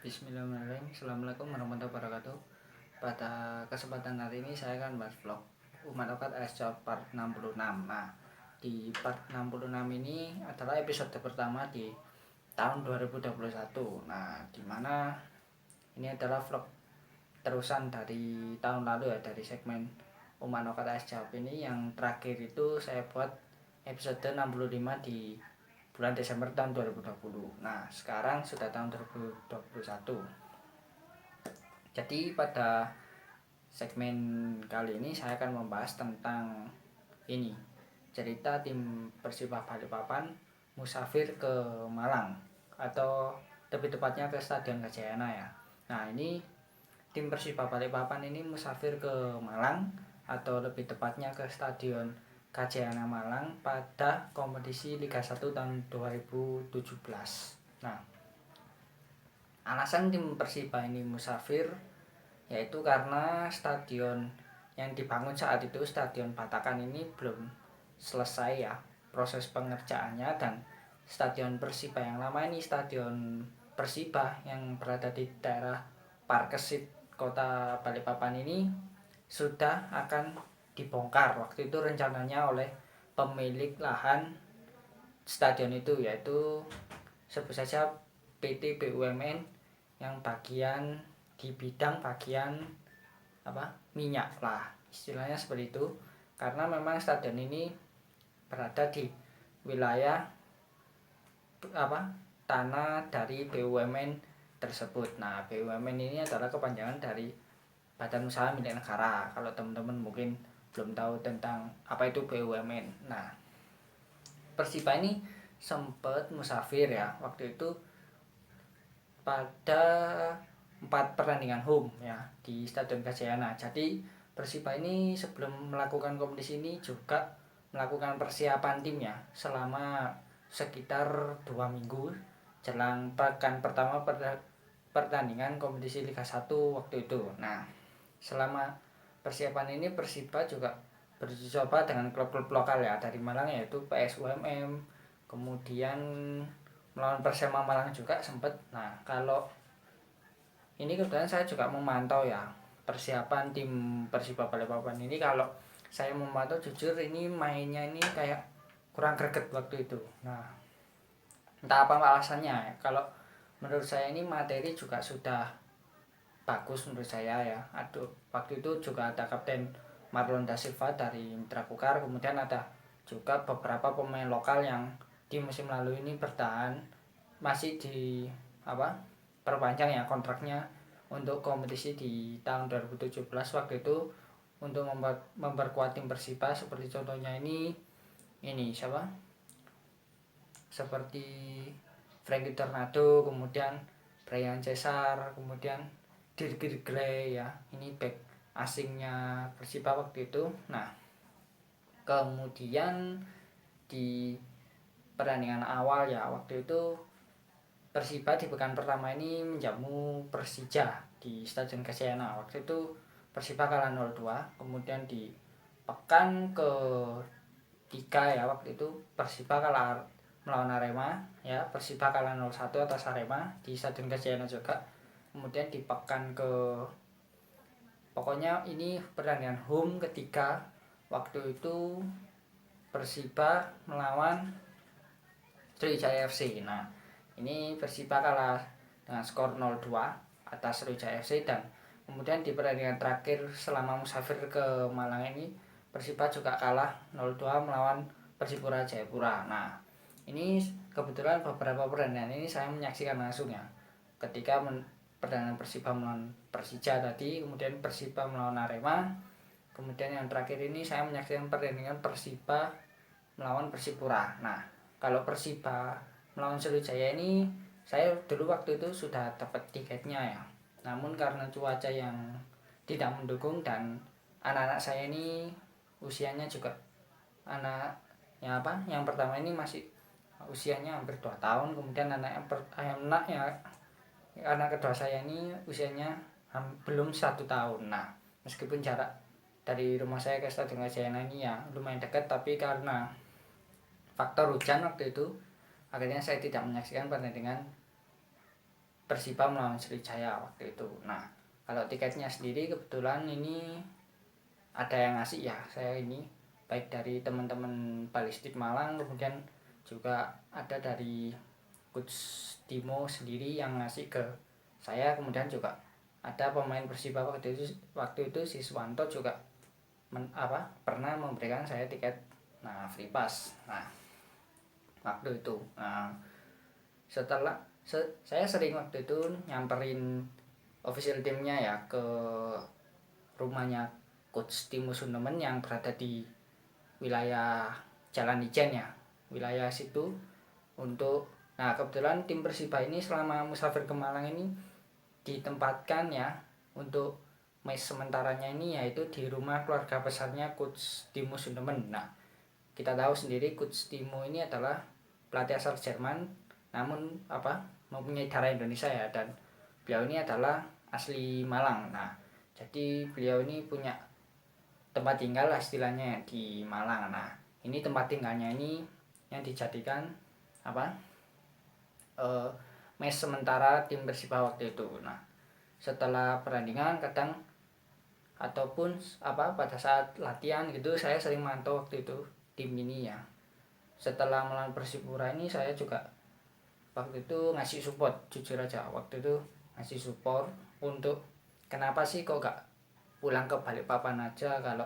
Bismillahirrahmanirrahim. Assalamualaikum warahmatullahi wabarakatuh. Pada kesempatan hari ini saya akan bahas vlog Umat Okat AS part 66. Nah, di part 66 ini adalah episode pertama di tahun 2021. Nah, dimana ini adalah vlog terusan dari tahun lalu ya, dari segmen Umat Okat AS ini yang terakhir itu saya buat episode 65 di bulan Desember tahun 2020. Nah, sekarang sudah tahun 2021. Jadi pada segmen kali ini saya akan membahas tentang ini, cerita tim Persibah Balikpapan musafir ke Malang, atau lebih tepatnya ke Stadion Gajayana ya. Nah, ini tim Persibah Balikpapan ini musafir ke Malang, atau lebih tepatnya ke Stadion Gajayana Malang pada kompetisi Liga 1 tahun 2017. Nah, alasan tim Persibah ini musafir yaitu karena stadion yang dibangun saat itu, Stadion Batakan, ini belum selesai ya proses pengerjaannya, dan Stadion Persibah yang lama ini, Stadion Persibah yang berada di daerah Parkesit Kota Balikpapan ini sudah akan dibongkar waktu itu rencananya oleh pemilik lahan stadion itu, yaitu sebut saja PT BUMN yang bagian di bidang bagian minyak lah, istilahnya seperti itu. Karena memang stadion ini berada di wilayah tanah dari BUMN tersebut. Nah, BUMN ini adalah kepanjangan dari Badan Usaha Milik Negara. Kalau teman-teman mungkin belum tahu tentang apa itu BUMN. Nah, Persibah ini sempat musafir ya waktu itu pada 4 pertandingan home ya di Stadion Gajayana. Jadi Persibah ini sebelum melakukan kompetisi ini juga melakukan persiapan tim ya selama sekitar 2 minggu jelang pekan pertama pertandingan kompetisi Liga 1 waktu itu. Nah, selama persiapan ini Persibah juga beruji coba dengan klub-klub lokal ya dari Malang, yaitu PSUMM, kemudian melawan Persema Malang juga sempat. Nah, kalau ini kebetulan saya juga memantau ya persiapan tim Persibah Balikpapan ini. Kalau saya memantau, jujur ini mainnya ini kayak kurang greget waktu itu. Nah, entah apa alasannya ya. Kalau menurut saya ini materi juga sudah bagus menurut saya ya. Aduh, waktu itu juga ada Kapten Marlon da Silva dari Mitra Kukar, kemudian ada juga beberapa pemain lokal yang di musim lalu ini bertahan, masih di perpanjang ya kontraknya untuk kompetisi di tahun 2017 waktu itu, untuk memperkuat tim Persibah. Seperti contohnya ini siapa, seperti Frankie Tornado, kemudian Brian Cesar, kemudian Dirk Gray ya, ini back asingnya Persibah waktu itu. Nah, kemudian di pertandingan awal ya waktu itu Persibah di pekan pertama ini menjamu Persija di Stadion Gajayana. Waktu itu Persibah kalah 0-2. Kemudian di pekan ke-3 ya waktu itu Persibah kalah melawan Arema ya. Persibah kalah 0-1 atas Arema di Stadion Gajayana juga. Kemudian di pekan pokoknya ini pertandingan home ketiga waktu itu Persibah melawan Sriwijaya FC. Nah, ini Persibah kalah dengan skor 0-2 atas Sriwijaya FC, dan kemudian di pertandingan terakhir selama musafir ke Malang ini Persibah juga kalah 0-2 melawan Persipura Jayapura. Nah, ini kebetulan beberapa pertandingan ini saya menyaksikan langsung ya. Ketika pertandingan Persibah melawan Persija tadi, kemudian Persibah melawan Arema, kemudian yang terakhir ini saya menyaksikan pertandingan Persibah melawan Persipura. Nah, kalau Persibah melawan Sriwijaya ini saya dulu waktu itu sudah dapat tiketnya ya. Namun karena cuaca yang tidak mendukung dan anak-anak saya ini usianya juga yang pertama ini masih usianya hampir 2 tahun, kemudian anak kedua saya ini usianya belum 1 tahun. Nah, meskipun jarak dari rumah saya ke Stadion Gajayana ini ya lumayan dekat, tapi karena faktor hujan waktu itu akhirnya saya tidak menyaksikan pertandingan Persiba melawan Sriwijaya waktu itu. Nah, kalau tiketnya sendiri kebetulan ini ada yang ngasih ya, saya ini baik dari teman-teman Balistik Malang, kemudian juga ada dari Coach Timo sendiri yang ngasih ke saya, kemudian juga ada pemain Persiba waktu itu si Swanto juga pernah memberikan saya tiket free pass. Nah, waktu itu setelah saya sering waktu itu nyamperin official timnya ya ke rumahnya Coach Timo Sunemen yang berada di wilayah Jalan Ijen ya, wilayah situ untuk kebetulan tim Persiba ini selama musafir ke Malang ini ditempatkan ya untuk match sementaranya ini yaitu di rumah keluarga besarnya Coach Timo Sunemen. Nah, kita tahu sendiri Coach Timo ini adalah pelatih asal Jerman namun mempunyai darah Indonesia ya, dan beliau ini adalah asli Malang. Nah, jadi beliau ini punya tempat tinggal lah istilahnya di Malang. Nah, ini tempat tinggalnya ini yang dijadikan match sementara tim Persiba waktu itu. Nah, setelah pertandingan kadang ataupun pada saat latihan gitu saya sering mantau waktu itu tim ini ya. Setelah melawan Persipura ini saya juga waktu itu ngasih support, jujur aja waktu itu ngasih support untuk kenapa sih kok gak pulang ke Balikpapan aja kalau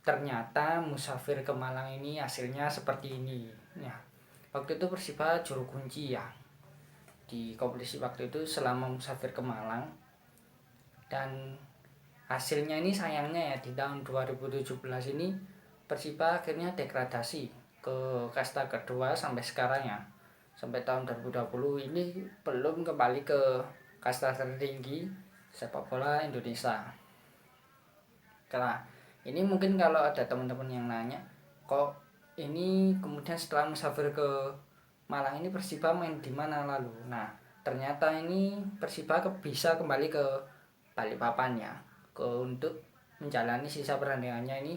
ternyata musafir ke Malang ini hasilnya seperti ini ya. Waktu itu Persiba juru kunci ya di kompetisi waktu itu selama musafir ke Malang, dan hasilnya ini sayangnya ya di tahun 2017 ini Persiba akhirnya degradasi ke kasta kedua sampai sekarang ya, sampai tahun 2020 ini belum kembali ke kasta tertinggi sepak bola Indonesia. Karena ini mungkin kalau ada teman-teman yang nanya kok ini kemudian setelah musafir ke Malang ini Persiba main di mana lalu. Nah, ternyata ini Persiba bisa kembali ke Balikpapan ya, untuk menjalani sisa pertandingannya ini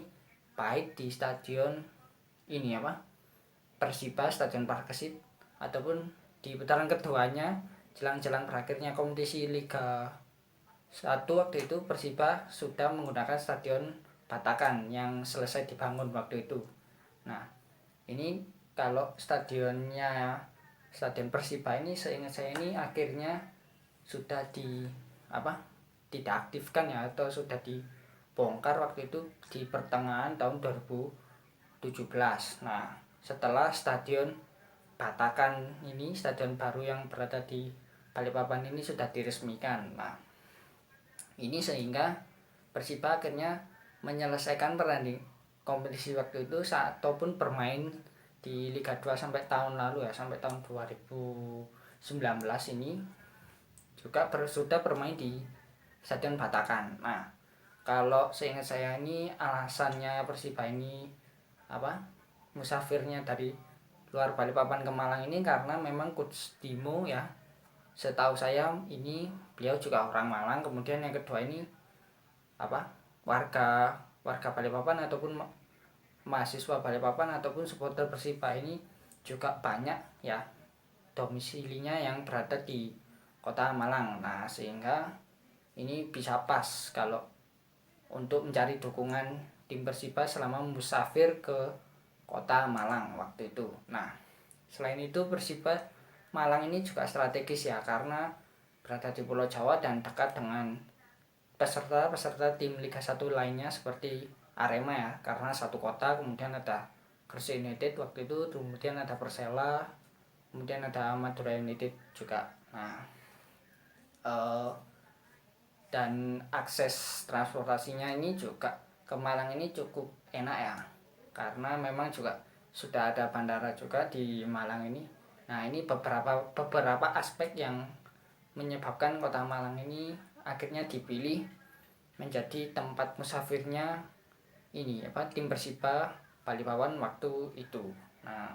baik di stadion ini Persiba Stadion Parkesit ataupun di putaran keduanya jelang-jelang berakhirnya kompetisi Liga 1 waktu itu Persiba sudah menggunakan Stadion Batakan yang selesai dibangun waktu itu. Nah, ini kalau Stadion Persiba ini seingat saya ini akhirnya sudah tidak aktifkan ya, atau sudah dibongkar waktu itu di pertengahan tahun 2017. Nah, setelah Stadion Batakan ini, stadion baru yang berada di Balikpapan ini sudah diresmikan. Nah, ini sehingga Persiba akhirnya menyelesaikan kompetisi waktu itu ataupun bermain di Liga 2 sampai tahun lalu ya, sampai tahun 2019 ini juga sudah bermain di Stadion Batakan. Nah, kalau seingat saya ini alasannya Persiba ini musafirnya dari luar Balikpapan ke Malang ini karena memang Coach Timo ya, setahu saya ini beliau juga orang Malang, kemudian yang kedua ini warga Balikpapan ataupun mahasiswa Balikpapan ataupun supporter Persiba ini juga banyak ya domisilinya yang berada di kota Malang. Nah, sehingga ini bisa pas kalau untuk mencari dukungan tim Persiba selama musafir ke kota Malang waktu itu. Nah, selain itu Persiba Malang ini juga strategis ya, karena berada di Pulau Jawa dan dekat dengan peserta tim Liga 1 lainnya seperti Arema ya, karena satu kota. Kemudian ada Gresik United waktu itu, kemudian ada Persela, kemudian ada Madura United juga. Nah, dan akses transportasinya ini juga ke Malang ini cukup enak ya, karena memang juga sudah ada bandara juga di Malang ini. Nah, ini beberapa aspek yang menyebabkan kota Malang ini akhirnya dipilih menjadi tempat musafirnya ini tim Persiba Balikpapan waktu itu. Nah,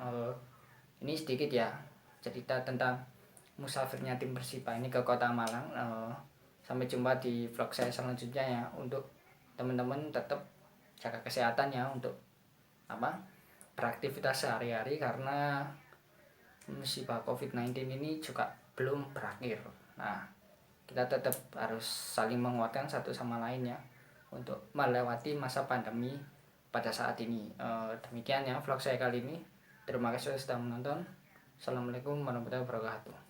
ini sedikit ya cerita tentang musafirnya tim Persiba ini ke kota Malang. Sampai jumpa di vlog saya selanjutnya ya. Untuk teman-teman tetap jaga kesehatan ya, untuk beraktivitas sehari-hari, karena musibah COVID-19 ini juga belum berakhir. Nah, kita tetap harus saling menguatkan satu sama lain ya untuk melewati masa pandemi pada saat ini. Demikian ya vlog saya kali ini. Terima kasih sudah menonton. Assalamualaikum warahmatullahi wabarakatuh.